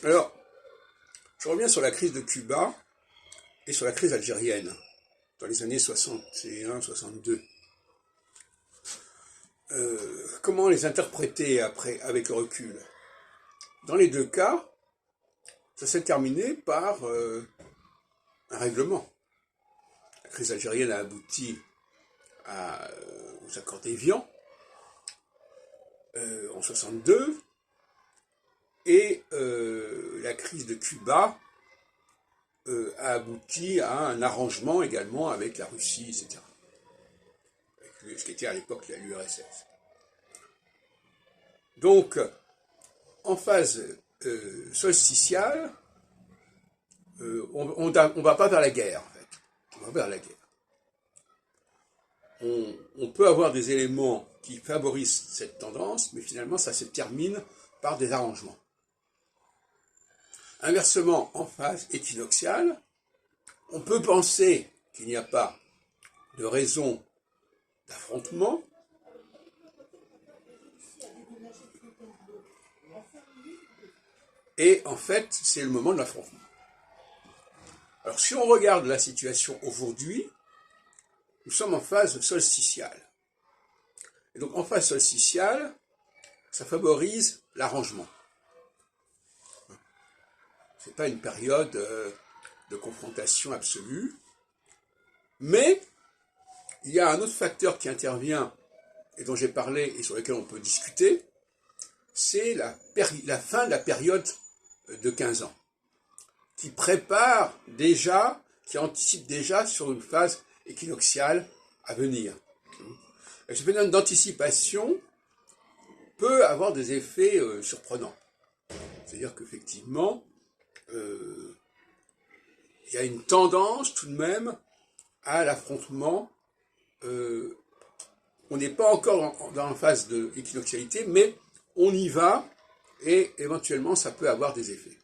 Alors, je reviens sur la crise de Cuba et sur la crise algérienne dans les années 61-62. Comment les interpréter après, avec le recul? Dans les deux cas, ça s'est terminé par un règlement. La crise algérienne a abouti aux accords d'Évian en 62, et la crise de Cuba a abouti à un arrangement également avec la Russie, etc. Avec ce qui était à l'époque l'URSS. Donc, en phase solsticiale, on ne va pas vers la guerre, en fait. On va vers la guerre. On peut avoir des éléments qui favorisent cette tendance, mais finalement, ça se termine par des arrangements. Inversement, en phase équinoxiale, on peut penser qu'il n'y a pas de raison d'affrontement, et en fait, c'est le moment de l'affrontement. Alors, si on regarde la situation aujourd'hui, nous sommes en phase solsticiale. Et donc, en phase solsticiale, ça favorise l'arrangement. Ce n'est pas une période de confrontation absolue, mais il y a un autre facteur qui intervient et dont j'ai parlé et sur lequel on peut discuter, c'est la fin de la période de 15 ans, qui prépare déjà, qui anticipe déjà sur une phase équinoxiale à venir. Et ce phénomène d'anticipation peut avoir des effets surprenants. C'est-à-dire qu'effectivement, il y a une tendance tout de même à l'affrontement. On n'est pas encore dans la phase de l'équinoxialité, mais on y va et éventuellement ça peut avoir des effets.